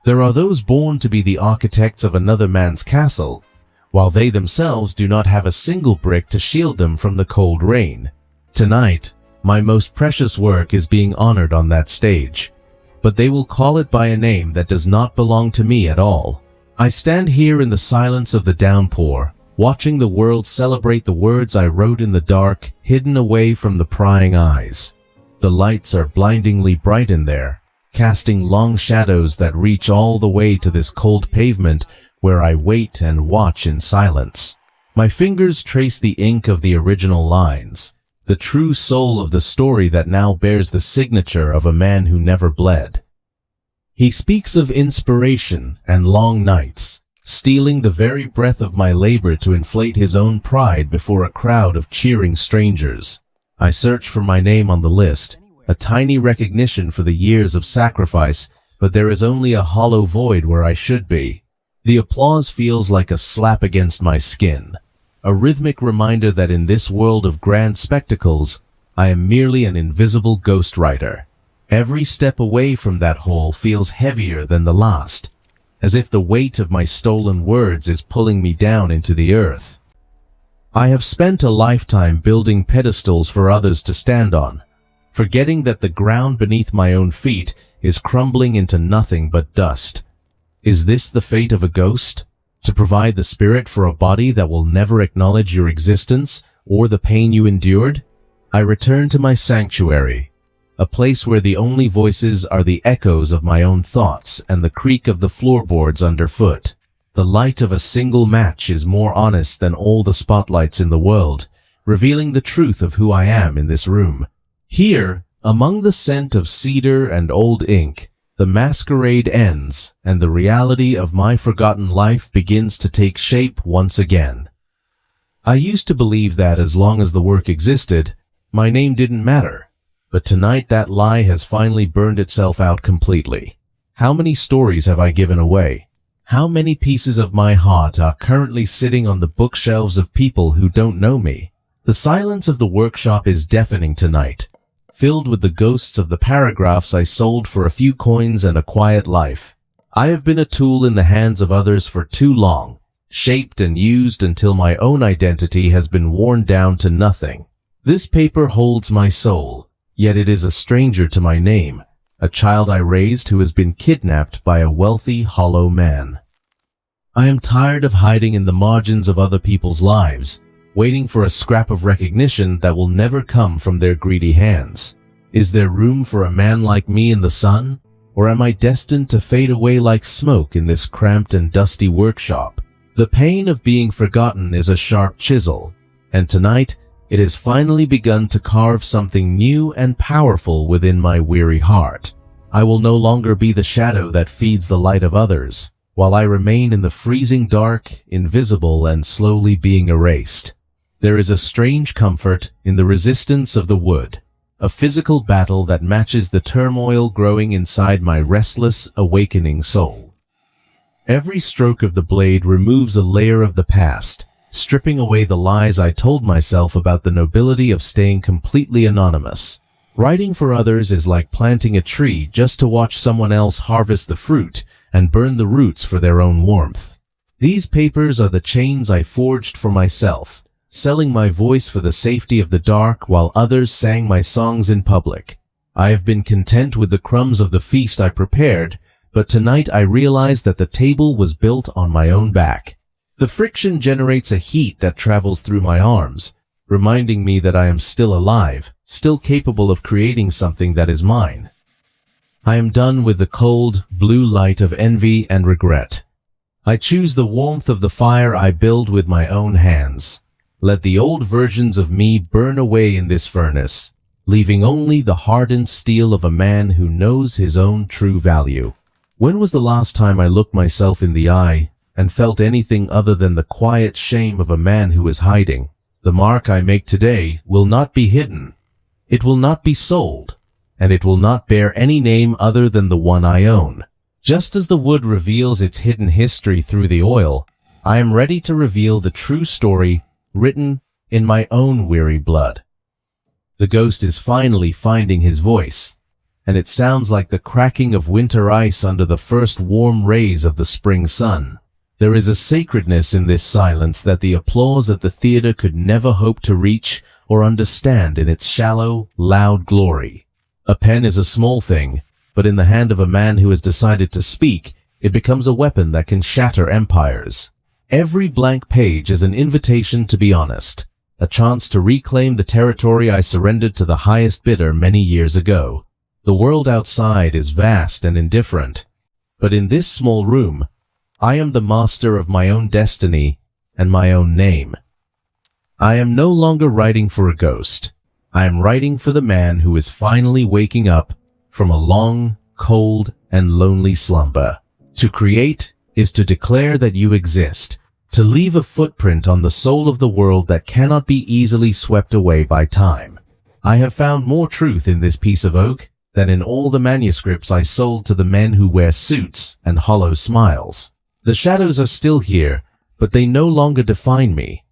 There are those born to be the architects of another man's castle, while they themselves do not have a single brick to shield them from the cold rain. Tonight, my most precious work is being honored on that stage, but they will call it by a name that does not belong to me at all. I stand here in the silence of the downpour, watching the world celebrate the words I wrote in the dark, hidden away from the prying eyes. The lights are blindingly bright in there, casting long shadows that reach all the way to this cold pavement where I wait and watch in silence. My fingers trace the ink of the original lines, the true soul of the story that now bears the signature of a man who never bled. He speaks of inspiration and long nights, stealing the very breath of my labor to inflate his own pride before a crowd of cheering strangers. I search for my name on the list, a tiny recognition for the years of sacrifice, but there is only a hollow void where I should be. The applause feels like a slap against my skin, a rhythmic reminder that in this world of grand spectacles, I am merely an invisible ghostwriter. Every step away from that hole feels heavier than the last, as if the weight of my stolen words is pulling me down into the earth. I have spent a lifetime building pedestals for others to stand on, forgetting that the ground beneath my own feet is crumbling into nothing but dust. Is this the fate of a ghost? To provide the spirit for a body that will never acknowledge your existence or the pain you endured? I return to my sanctuary, a place where the only voices are the echoes of my own thoughts and the creak of the floorboards underfoot. The light of a single match is more honest than all the spotlights in the world, revealing the truth of who I am in this room. Here, among the scent of cedar and old ink, the masquerade ends, and the reality of my forgotten life begins to take shape once again. I used to believe that as long as the work existed, my name didn't matter, but tonight that lie has finally burned itself out completely. How many stories have I given away? How many pieces of my heart are currently sitting on the bookshelves of people who don't know me? The silence of the workshop is deafening tonight, filled with the ghosts of the paragraphs I sold for a few coins and a quiet life. I have been a tool in the hands of others for too long, shaped and used until my own identity has been worn down to nothing. This paper holds my soul, yet it is a stranger to my name, a child I raised who has been kidnapped by a wealthy, hollow man. I am tired of hiding in the margins of other people's lives, waiting for a scrap of recognition that will never come from their greedy hands. Is there room for a man like me in the sun, or am I destined to fade away like smoke in this cramped and dusty workshop? The pain of being forgotten is a sharp chisel, and tonight it has finally begun to carve something new and powerful within my weary heart. I will no longer be the shadow that feeds the light of others, while I remain in the freezing dark, invisible and slowly being erased. There is a strange comfort in the resistance of the wood, a physical battle that matches the turmoil growing inside my restless, awakening soul. Every stroke of the blade removes a layer of the past, stripping away the lies I told myself about the nobility of staying completely anonymous. Writing for others is like planting a tree just to watch someone else harvest the fruit and burn the roots for their own warmth. These papers are the chains I forged for myself, selling my voice for the safety of the dark while others sang my songs in public. I have been content with the crumbs of the feast I prepared, but tonight I realized that the table was built on my own back. The friction generates a heat that travels through my arms, reminding me that I am still alive, still capable of creating something that is mine. I am done with the cold, blue light of envy and regret. I choose the warmth of the fire I build with my own hands. Let the old versions of me burn away in this furnace, leaving only the hardened steel of a man who knows his own true value. When was the last time I looked myself in the eye and felt anything other than the quiet shame of a man who is hiding? The mark I make today will not be hidden. It will not be sold, and it will not bear any name other than the one I own. Just as the wood reveals its hidden history through the oil, I am ready to reveal the true story written in my own weary blood. The ghost is finally finding his voice. and it sounds like the cracking of winter ice under the first warm rays of the spring sun. There is a sacredness in this silence that the applause at the theater could never hope to reach or understand in its shallow, loud glory. A pen is a small thing, but in the hand of a man who has decided to speak, it becomes a weapon that can shatter empires. Every blank page is an invitation to be honest, a chance to reclaim the territory I surrendered to the highest bidder many years ago. The world outside is vast and indifferent, but in this small room, I am the master of my own destiny and my own name. I am no longer writing for a ghost. I am writing for the man who is finally waking up from a long, cold, and lonely slumber. To create is to declare that you exist, to leave a footprint on the soul of the world that cannot be easily swept away by time. I have found more truth in this piece of oak than in all the manuscripts I sold to the men who wear suits and hollow smiles. The shadows are still here, but they no longer define me.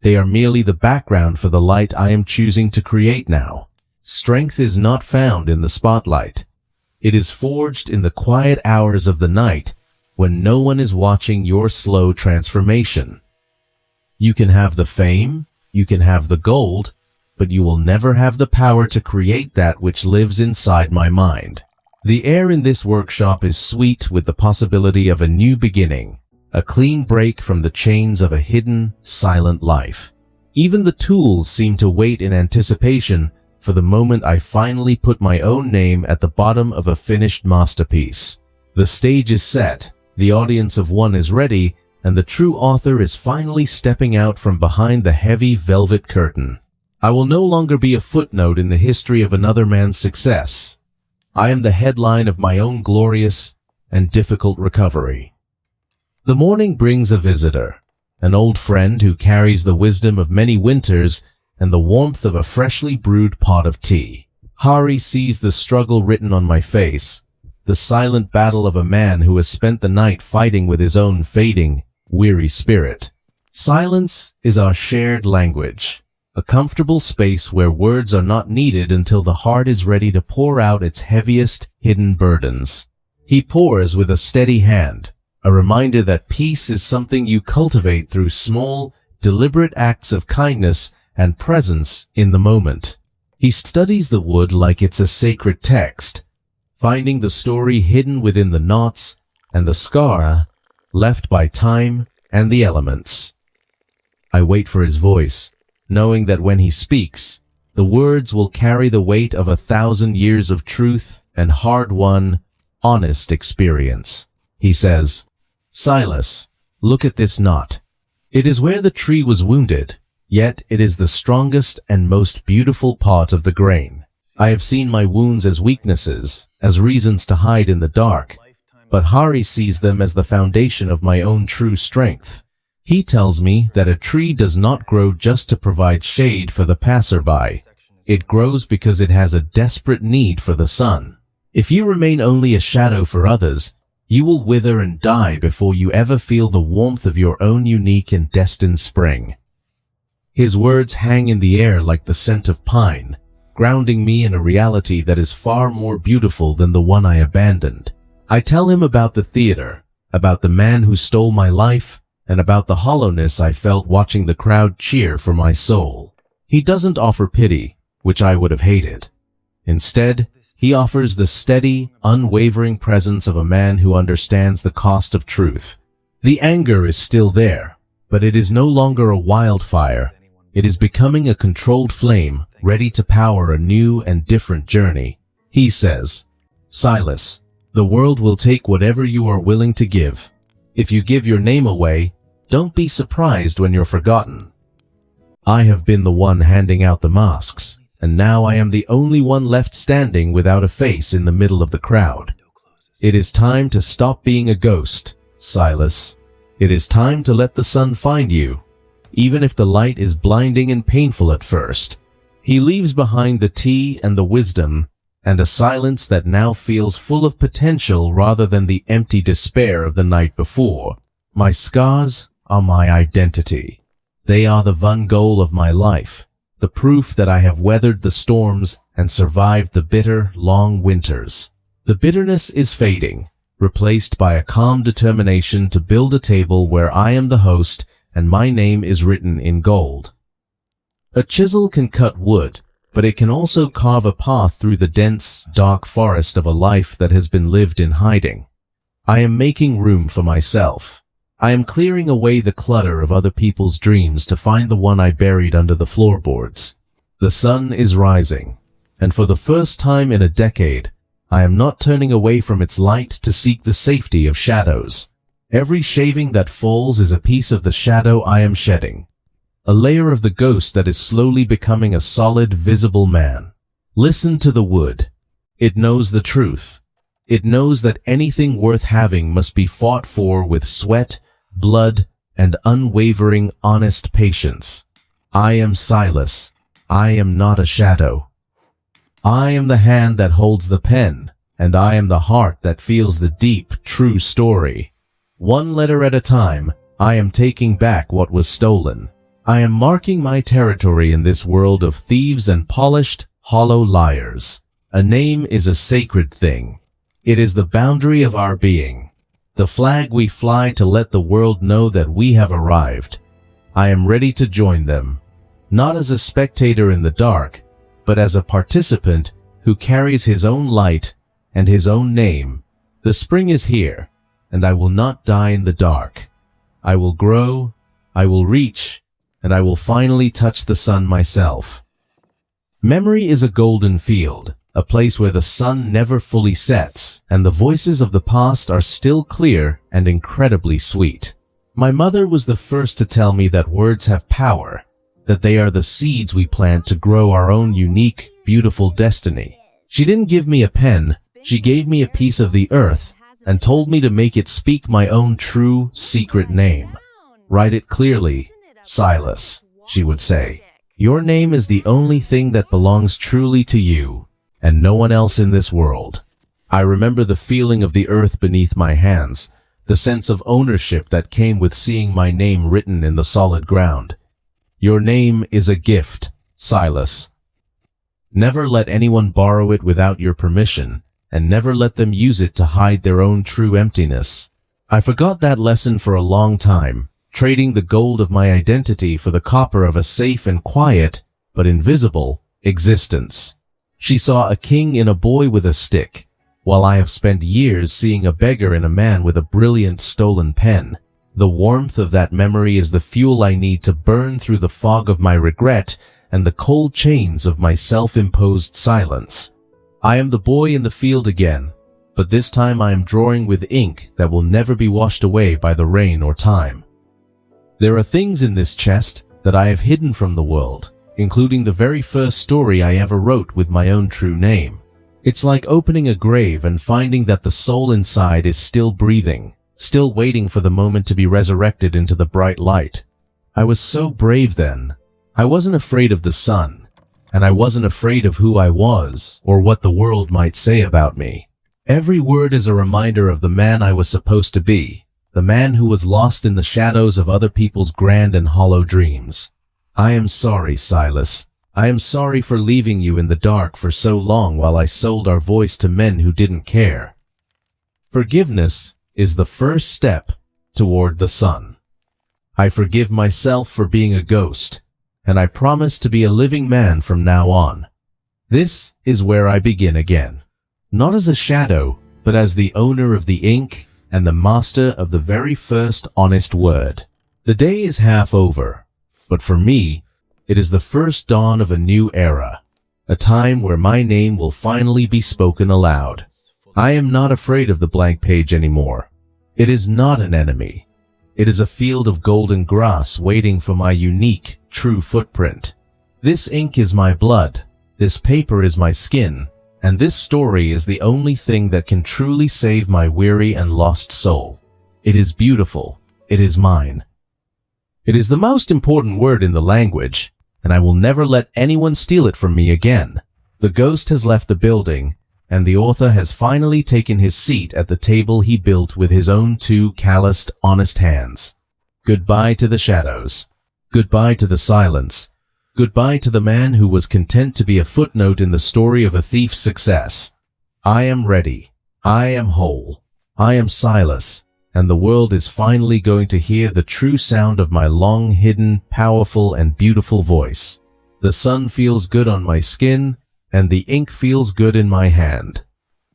They are merely the background for the light I am choosing to create now. Strength is not found in the spotlight. It is forged in the quiet hours of the night when no one is watching your slow transformation. You can have the fame, you can have the gold, but you will never have the power to create that which lives inside my mind. The air in this workshop is sweet with the possibility of a new beginning, a clean break from the chains of a hidden, silent life. Even the tools seem to wait in anticipation for the moment I finally put my own name at the bottom of a finished masterpiece. The stage is set, the audience of one is ready, and the true author is finally stepping out from behind the heavy velvet curtain. I will no longer be a footnote in the history of another man's success. I am the headline of my own glorious and difficult recovery. The morning brings a visitor, an old friend who carries the wisdom of many winters and the warmth of a freshly brewed pot of tea. Hari sees the struggle written on my face, the silent battle of a man who has spent the night fighting with his own fading, weary spirit. Silence is our shared language, a comfortable space where words are not needed until the heart is ready to pour out its heaviest, hidden burdens. He pours with a steady hand, a reminder that peace is something you cultivate through small, deliberate acts of kindness and presence in the moment. He studies the wood like it's a sacred text, finding the story hidden within the knots and the scar left by time and the elements. I wait for his voice, knowing that when he speaks, the words will carry the weight of 1,000 years of truth and hard-won, honest experience. He says, "Silas, look at this knot. It is where the tree was wounded, yet it is the strongest and most beautiful part of the grain. I have seen my wounds as weaknesses, as reasons to hide in the dark, but Hari sees them as the foundation of my own true strength. He tells me that a tree does not grow just to provide shade for the passerby. It grows because it has a desperate need for the sun. If you remain only a shadow for others, you will wither and die before you ever feel the warmth of your own unique and destined spring." His words hang in the air like the scent of pine, grounding me in a reality that is far more beautiful than the one I abandoned. I tell him about the theater, about the man who stole my life, and about the hollowness I felt watching the crowd cheer for my soul. He doesn't offer pity, which I would have hated. Instead, he offers the steady, unwavering presence of a man who understands the cost of truth. The anger is still there, but it is no longer a wildfire. It is becoming a controlled flame, ready to power a new and different journey. He says, "Silas, the world will take whatever you are willing to give. If you give your name away, don't be surprised when you're forgotten." I have been the one handing out the masks, and now I am the only one left standing without a face in the middle of the crowd. It is time to stop being a ghost, Silas. It is time to let the sun find you, even if the light is blinding and painful at first. He leaves behind the tea and the wisdom, and a silence that now feels full of potential rather than the empty despair of the night before. My scars are my identity. They are the one goal of my life, the proof that I have weathered the storms and survived the bitter, long winters. The bitterness is fading, replaced by a calm determination to build a table where I am the host and my name is written in gold. A chisel can cut wood, but it can also carve a path through the dense, dark forest of a life that has been lived in hiding. I am making room for myself. I am clearing away the clutter of other people's dreams to find the one I buried under the floorboards. The sun is rising, and for the first time in a decade, I am not turning away from its light to seek the safety of shadows. Every shaving that falls is a piece of the shadow I am shedding, a layer of the ghost that is slowly becoming a solid, visible man. Listen to the wood. It knows the truth. It knows that anything worth having must be fought for with sweat, blood, and unwavering, honest patience. I am Silas. I am not a shadow. I am the hand that holds the pen, and I am the heart that feels the deep, true story. One letter at a time, I am taking back what was stolen. I am marking my territory in this world of thieves and polished, hollow liars. A name is a sacred thing. It is the boundary of our being, the flag we fly to let the world know that we have arrived. I am ready to join them, not as a spectator in the dark, but as a participant who carries his own light and his own name. The spring is here, and I will not die in the dark. I will grow, I will reach, and I will finally touch the sun myself. Memory is a golden field, a place where the sun never fully sets, and the voices of the past are still clear and incredibly sweet. My mother was the first to tell me that words have power, that they are the seeds we plant to grow our own unique, beautiful destiny. She didn't give me a pen, she gave me a piece of the earth, and told me to make it speak my own true, secret name. Write it clearly, Silas, she would say. Your name is the only thing that belongs truly to you, and no one else in this world. I remember the feeling of the earth beneath my hands, the sense of ownership that came with seeing my name written in the solid ground. Your name is a gift, Silas. Never let anyone borrow it without your permission, and never let them use it to hide their own true emptiness. I forgot that lesson for a long time, trading the gold of my identity for the copper of a safe and quiet, but invisible, existence. She saw a king in a boy with a stick, while I have spent years seeing a beggar in a man with a brilliant stolen pen. The warmth of that memory is the fuel I need to burn through the fog of my regret and the cold chains of my self-imposed silence. I am the boy in the field again, but this time I am drawing with ink that will never be washed away by the rain or time. There are things in this chest that I have hidden from the world, including the very first story I ever wrote with my own true name. It's like opening a grave and finding that the soul inside is still breathing, still waiting for the moment to be resurrected into the bright light. I was so brave then. I wasn't afraid of the sun, and I wasn't afraid of who I was or what the world might say about me. Every word is a reminder of the man I was supposed to be, the man who was lost in the shadows of other people's grand and hollow dreams. I am sorry, Silas. I am sorry for leaving you in the dark for so long while I sold our voice to men who didn't care. Forgiveness is the first step toward the sun. I forgive myself for being a ghost, and I promise to be a living man from now on. This is where I begin again. Not as a shadow, but as the owner of the ink and the master of the very first honest word. The day is half over, but for me, it is the first dawn of a new era, a time where my name will finally be spoken aloud. I am not afraid of the blank page anymore. It is not an enemy. It is a field of golden grass waiting for my unique, true footprint. This ink is my blood, this paper is my skin, and this story is the only thing that can truly save my weary and lost soul. It is beautiful. It is mine. It is the most important word in the language, and I will never let anyone steal it from me again. The ghost has left the building, and the author has finally taken his seat at the table he built with his own two calloused, honest hands. Goodbye to the shadows. Goodbye to the silence. Goodbye to the man who was content to be a footnote in the story of a thief's success. I am ready. I am whole. I am Silas, and the world is finally going to hear the true sound of my long-hidden, powerful, and beautiful voice. The sun feels good on my skin, and the ink feels good in my hand.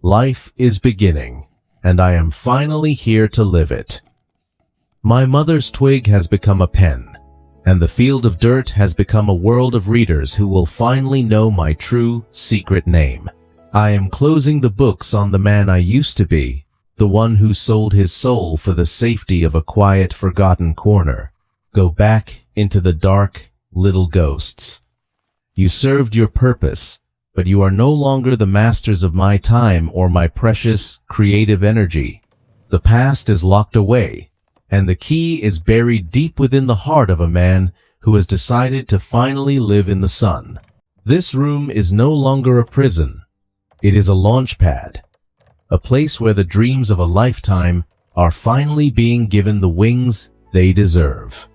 Life is beginning, and I am finally here to live it. My mother's twig has become a pen, and the field of dirt has become a world of readers who will finally know my true, secret name. I am closing the books on the man I used to be, the one who sold his soul for the safety of a quiet, forgotten corner. Go back into the dark, little ghosts. You served your purpose, but you are no longer the masters of my time or my precious, creative energy. The past is locked away, and the key is buried deep within the heart of a man who has decided to finally live in the sun. This room is no longer a prison. It is a launch pad, a place where the dreams of a lifetime are finally being given the wings they deserve.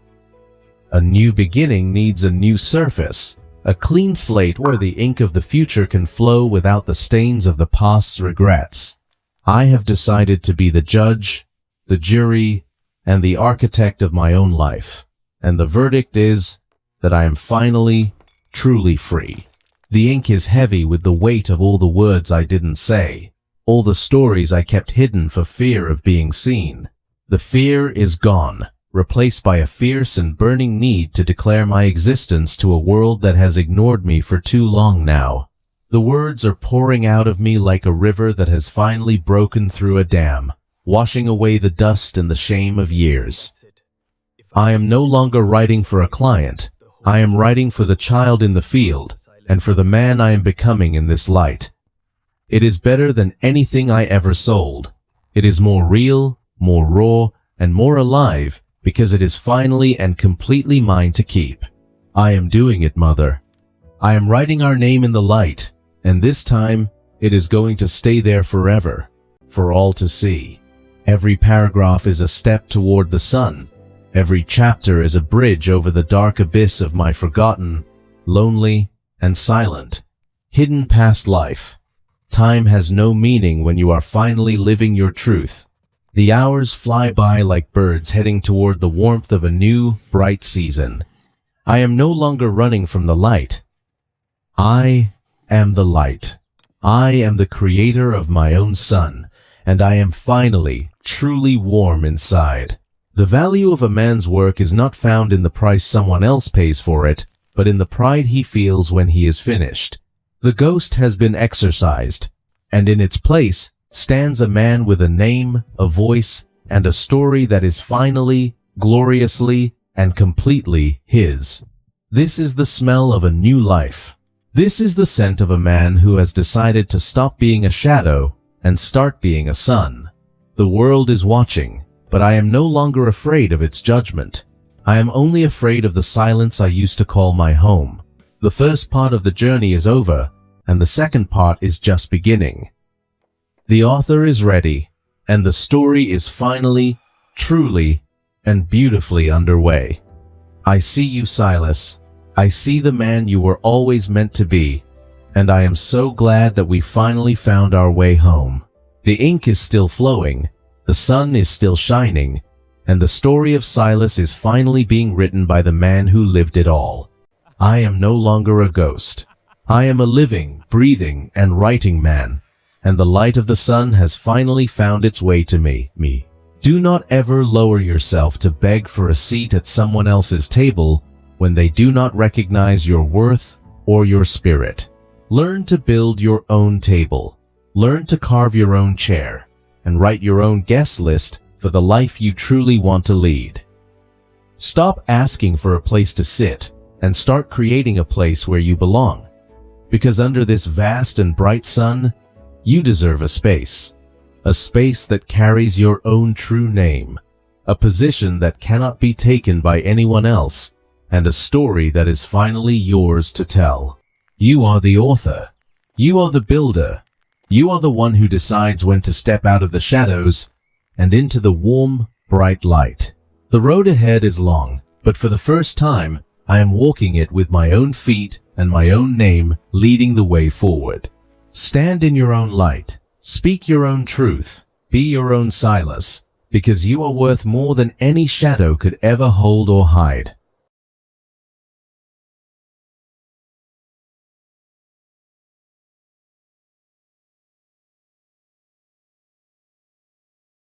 A new beginning needs a new surface, a clean slate where the ink of the future can flow without the stains of the past's regrets. I have decided to be the judge, the jury, and the architect of my own life, and the verdict is that I am finally, truly free. The ink is heavy with the weight of all the words I didn't say, all the stories I kept hidden for fear of being seen. The fear is gone, replaced by a fierce and burning need to declare my existence to a world that has ignored me for too long now. The words are pouring out of me like a river that has finally broken through a dam, washing away the dust and the shame of years. I am no longer writing for a client. I am writing for the child in the field, and for the man I am becoming in this light. It is better than anything I ever sold. It is more real, more raw, and more alive because it is finally and completely mine to keep. I am doing it, Mother. I am writing our name in the light, and this time it is going to stay there forever, for all to see. Every paragraph is a step toward the sun. Every chapter is a bridge over the dark abyss of my forgotten, lonely, and silent, hidden past life. Time has no meaning when you are finally living your truth. The hours fly by like birds heading toward the warmth of a new, bright season. I am no longer running from the light. I am the light. I am the creator of my own sun, and I am finally, truly warm inside. The value of a man's work is not found in the price someone else pays for it, but in the pride he feels when he is finished. The ghost has been exorcised, and in its place stands a man with a name, a voice, and a story that is finally, gloriously, and completely his. This is the smell of a new life. This is the scent of a man who has decided to stop being a shadow and start being a sun. The world is watching, but I am no longer afraid of its judgment. I am only afraid of the silence I used to call my home. The first part of the journey is over, and the second part is just beginning. The author is ready, and the story is finally, truly, and beautifully underway. I see you, Silas. I see the man you were always meant to be, and I am so glad that we finally found our way home. The ink is still flowing, the sun is still shining, and the story of Silas is finally being written by the man who lived it all. I am no longer a ghost. I am a living, breathing, and writing man, and the light of the sun has finally found its way to me. Do not ever lower yourself to beg for a seat at someone else's table when they do not recognize your worth or your spirit. Learn to build your own table. Learn to carve your own chair, and write your own guest list for the life you truly want to lead. Stop asking for a place to sit and start creating a place where you belong. Because under this vast and bright sun, you deserve a space that carries your own true name, a position that cannot be taken by anyone else, and a story that is finally yours to tell. You are the author. You are the builder. You are the one who decides when to step out of the shadows and into the warm, bright light. The road ahead is long, but for the first time, I am walking it with my own feet and my own name leading the way forward. Stand in your own light. Speak your own truth. Be your own Silas, because you are worth more than any shadow could ever hold or hide.